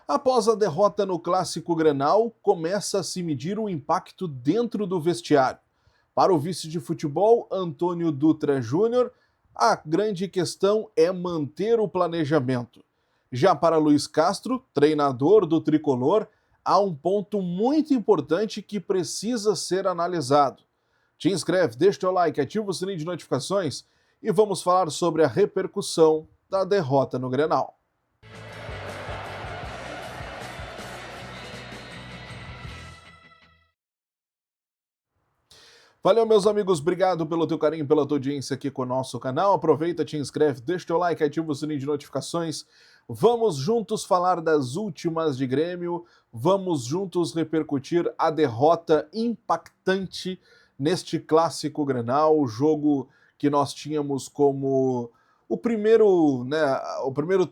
Após a derrota no Clássico Grenal, começa a se medir o impacto dentro do vestiário. Para o vice de futebol, Antônio Dutra Júnior, a grande questão é manter o planejamento. Já para Luiz Castro, treinador do tricolor, há um ponto muito importante que precisa ser analisado. Te inscreve, deixa o teu like, ativa o sininho de notificações e vamos falar sobre a repercussão da derrota no Grenal. Valeu, meus amigos, obrigado pelo teu carinho, pela tua audiência aqui com o nosso canal. Aproveita, te inscreve, deixa o teu like, ativa o sininho de notificações. Vamos juntos falar das últimas de Grêmio, vamos juntos repercutir a derrota impactante neste Clássico Grenal, o jogo que nós tínhamos como o primeiro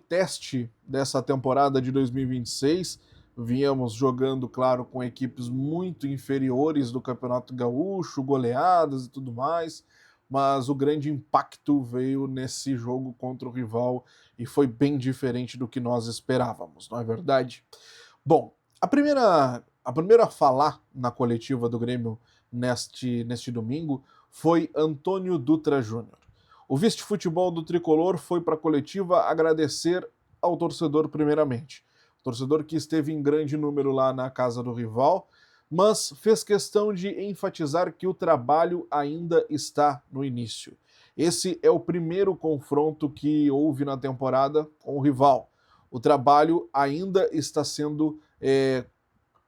teste dessa temporada de 2026. Víamos jogando, claro, com equipes muito inferiores do Campeonato Gaúcho, goleadas e tudo mais, mas o grande impacto veio nesse jogo contra o rival e foi bem diferente do que nós esperávamos, não é verdade? Bom, a primeira a falar na coletiva do Grêmio neste domingo foi Antônio Dutra Júnior. O vice-futebol do Tricolor foi para a coletiva agradecer ao torcedor primeiramente. Torcedor que esteve em grande número lá na casa do rival, mas fez questão de enfatizar que o trabalho ainda está no início. Esse é o primeiro confronto que houve na temporada com o rival. O trabalho ainda está sendo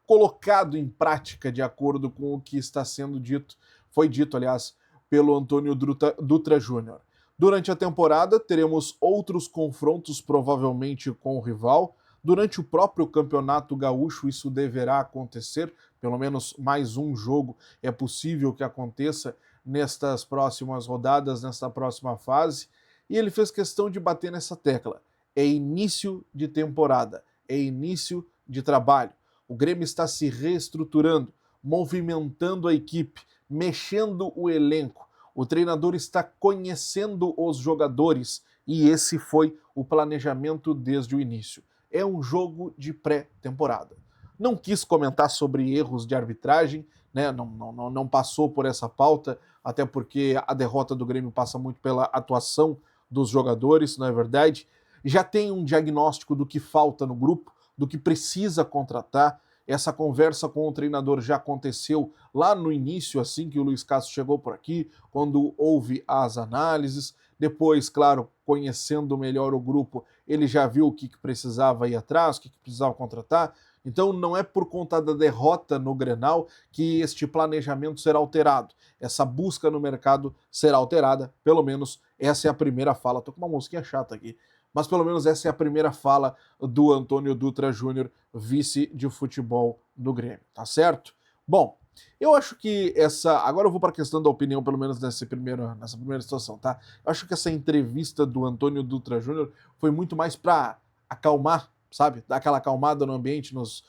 colocado em prática de acordo com o que está sendo dito, foi dito, aliás, pelo Antônio Dutra Júnior. Durante a temporada, teremos outros confrontos, provavelmente com o rival. Durante o próprio Campeonato Gaúcho, isso deverá acontecer, pelo menos mais um jogo é possível que aconteça nestas próximas rodadas, nesta próxima fase. E ele fez questão de bater nessa tecla. É início de temporada, é início de trabalho. O Grêmio está se reestruturando, movimentando a equipe, mexendo o elenco. O treinador está conhecendo os jogadores e esse foi o planejamento desde o início. É um jogo de pré-temporada. Não quis comentar sobre erros de arbitragem, né? Não passou por essa pauta, até porque a derrota do Grêmio passa muito pela atuação dos jogadores, não é verdade? Já tem um diagnóstico do que falta no grupo, do que precisa contratar. Essa conversa com o treinador já aconteceu lá no início, assim que o Luiz Castro chegou por aqui, quando houve as análises. Depois, claro, conhecendo melhor o grupo, ele já viu o que precisava ir atrás, o que precisava contratar. Então não é por conta da derrota no Grenal que este planejamento será alterado. Essa busca no mercado será alterada, pelo menos essa é a primeira fala. Tô com uma mosquinha chata aqui. Mas pelo menos essa é a primeira fala do Antônio Dutra Júnior, vice de futebol do Grêmio, tá certo? Bom, eu acho que essa... Agora eu vou para a questão da opinião, pelo menos nessa primeira situação, tá? Eu acho que essa entrevista do Antônio Dutra Júnior foi muito mais para acalmar, sabe? Dar aquela acalmada no ambiente, nos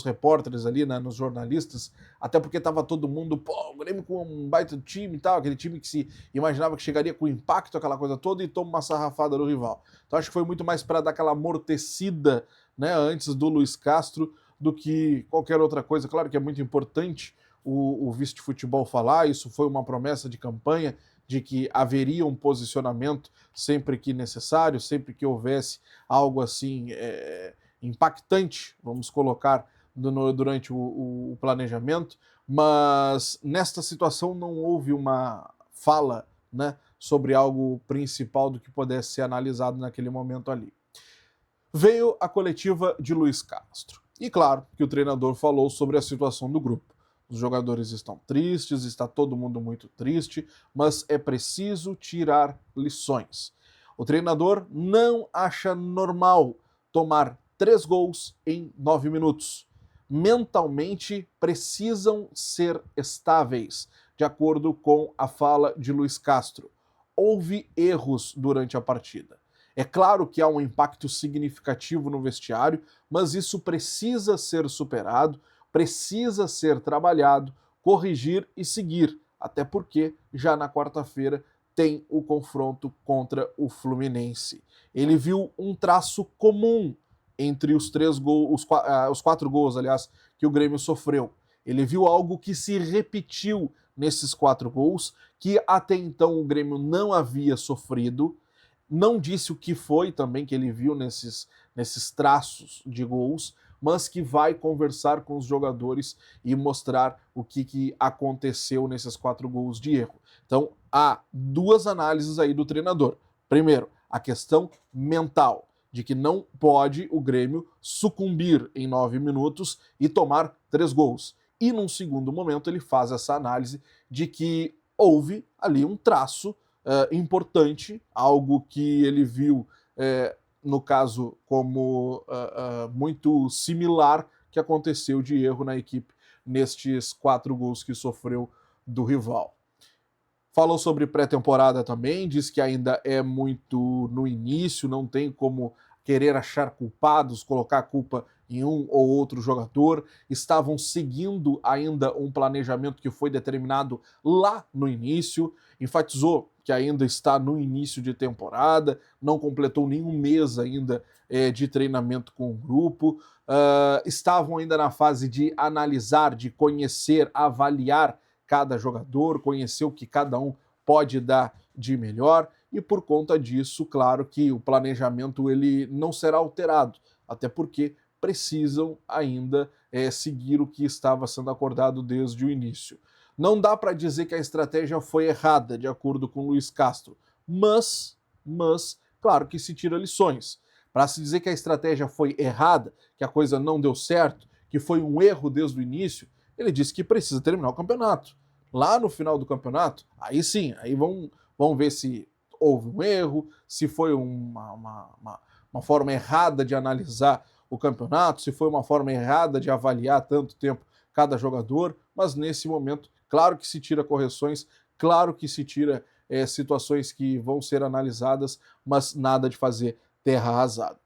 repórteres ali, nos jornalistas, até porque tava todo mundo, pô, o Grêmio com um baita time e tal, aquele time que se imaginava que chegaria com impacto, aquela coisa toda, e toma uma sarrafada do rival. Então acho que foi muito mais para dar aquela amortecida, né, antes do Luiz Castro, do que qualquer outra coisa. Claro que é muito importante o vice de futebol falar, isso foi uma promessa de campanha, de que haveria um posicionamento sempre que necessário, sempre que houvesse algo assim impactante, vamos colocar, durante o planejamento, mas nesta situação não houve uma fala, né, sobre algo principal do que pudesse ser analisado naquele momento ali. Veio a coletiva de Luiz Castro. E claro que o treinador falou sobre a situação do grupo. Os jogadores estão tristes, está todo mundo muito triste, mas é preciso tirar lições. O treinador não acha normal tomar 3 gols em 9 minutos. Mentalmente precisam ser estáveis, de acordo com a fala de Luiz Castro. Houve erros durante a partida. É claro que há um impacto significativo no vestiário, mas isso precisa ser superado, precisa ser trabalhado, corrigir e seguir, até porque já na quarta-feira tem o confronto contra o Fluminense. Ele viu um traço comum entre os os 4 gols, aliás, que o Grêmio sofreu. Ele viu algo que se repetiu nesses 4 gols, que até então o Grêmio não havia sofrido. Não disse o que foi também que ele viu nesses traços de gols, mas que vai conversar com os jogadores e mostrar o que aconteceu nesses 4 gols de erro. Então, há 2 análises aí do treinador. Primeiro, a questão mental, de que não pode o Grêmio sucumbir em 9 minutos e tomar 3 gols. E num segundo momento ele faz essa análise de que houve ali um traço importante, algo que ele viu, no caso, como muito similar que aconteceu de erro na equipe nestes 4 gols que sofreu do rival. Falou sobre pré-temporada também, diz que ainda é muito no início, não tem como querer achar culpados, colocar a culpa em um ou outro jogador. Estavam seguindo ainda um planejamento que foi determinado lá no início. Enfatizou que ainda está no início de temporada, não completou nenhum mês ainda de treinamento com o grupo. Estavam ainda na fase de analisar, de conhecer, avaliar cada jogador, conhecer o que cada um pode dar de melhor, e por conta disso, claro que o planejamento ele não será alterado, até porque precisam ainda seguir o que estava sendo acordado desde o início. Não dá para dizer que a estratégia foi errada, de acordo com Luiz Castro, mas claro que se tira lições. Para se dizer que a estratégia foi errada, que a coisa não deu certo, que foi um erro desde o início, ele disse que precisa terminar o campeonato. Lá no final do campeonato, aí sim, aí vão ver se houve um erro, se foi uma forma errada de analisar o campeonato, se foi uma forma errada de avaliar tanto tempo cada jogador, mas nesse momento, claro que se tira correções, claro que se tira situações que vão ser analisadas, mas nada de fazer terra arrasada.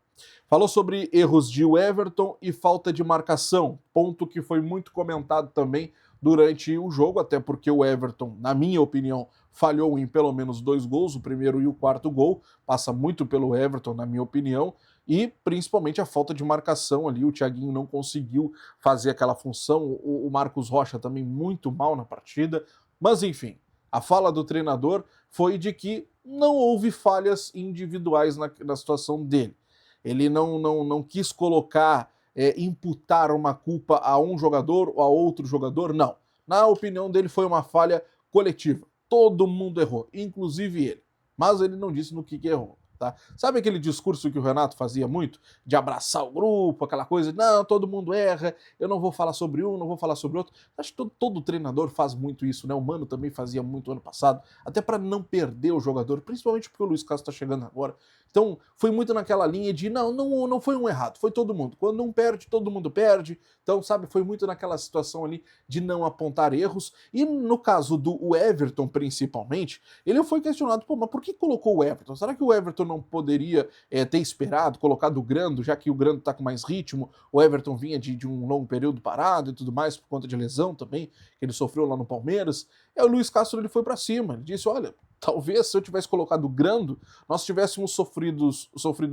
Falou sobre erros de Everton e falta de marcação, ponto que foi muito comentado também durante o jogo, até porque o Everton, na minha opinião, falhou em pelo menos 2 gols, o primeiro e o 4 gol, passa muito pelo Everton, na minha opinião, e principalmente a falta de marcação ali, o Thiaguinho não conseguiu fazer aquela função, o Marcos Rocha também muito mal na partida, mas enfim, a fala do treinador foi de que não houve falhas individuais na situação dele. Ele não quis colocar, imputar uma culpa a um jogador ou a outro jogador, não. Na opinião dele, foi uma falha coletiva. Todo mundo errou, inclusive ele. Mas ele não disse no que errou. Tá? Sabe aquele discurso que o Renato fazia muito? De abraçar o grupo, aquela coisa de não, todo mundo erra, eu não vou falar sobre um, não vou falar sobre outro. Acho que todo treinador faz muito isso, né? O Mano também fazia muito ano passado, até para não perder o jogador, principalmente porque o Luiz Castro está chegando agora. Então, foi muito naquela linha de não foi um errado, foi todo mundo. Quando um perde, todo mundo perde. Então, sabe, foi muito naquela situação ali de não apontar erros. E no caso do Everton, principalmente, ele foi questionado, pô, mas por que colocou o Everton? Será que o Everton não poderia ter esperado, colocado o Grando, já que o Grando tá com mais ritmo, o Everton vinha de um longo período parado e tudo mais, por conta de lesão também, que ele sofreu lá no Palmeiras. E o Luiz Castro ele foi para cima, ele disse, olha, talvez se eu tivesse colocado o Grando, nós tivéssemos sofrido os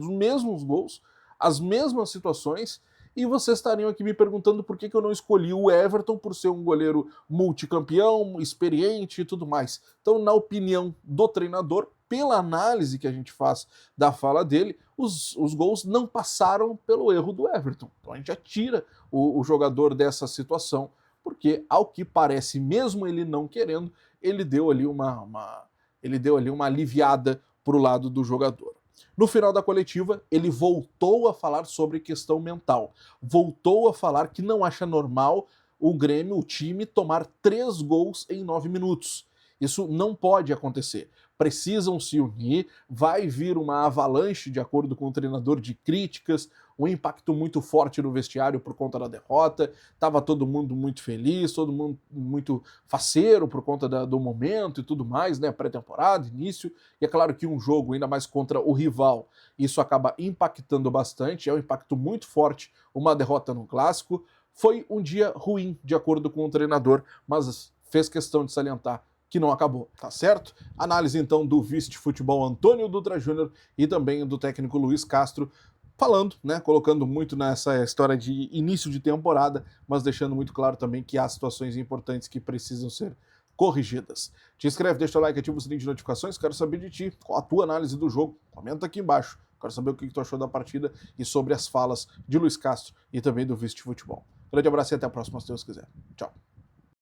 mesmos gols, as mesmas situações, e vocês estariam aqui me perguntando por que eu não escolhi o Everton por ser um goleiro multicampeão, experiente e tudo mais. Então, na opinião do treinador, pela análise que a gente faz da fala dele, os gols não passaram pelo erro do Everton. Então a gente já tira o jogador dessa situação, porque ao que parece, mesmo ele não querendo, ele deu ali uma aliviada pro lado do jogador. No final da coletiva, ele voltou a falar sobre questão mental. Voltou a falar que não acha normal o Grêmio, o time, tomar 3 gols em 9 minutos. Isso não pode acontecer. Precisam se unir, vai vir uma avalanche, de acordo com o treinador, de críticas, um impacto muito forte no vestiário por conta da derrota, estava todo mundo muito feliz, todo mundo muito faceiro por conta do momento e tudo mais, né, pré-temporada, início, e é claro que um jogo, ainda mais contra o rival, isso acaba impactando bastante, é um impacto muito forte, uma derrota no clássico. Foi um dia ruim, de acordo com o treinador, mas fez questão de salientar que não acabou, tá certo? Análise então do vice de futebol Antônio Dutra Júnior e também do técnico Luiz Castro. falando, né, colocando muito nessa história de início de temporada, mas deixando muito claro também que há situações importantes que precisam ser corrigidas. Te inscreve, deixa o like, ativa o sininho de notificações, quero saber de ti, qual a tua análise do jogo, comenta aqui embaixo, quero saber o que tu achou da partida e sobre as falas de Luiz Castro e também do vice de futebol. Grande abraço e até a próxima, se Deus quiser. Tchau.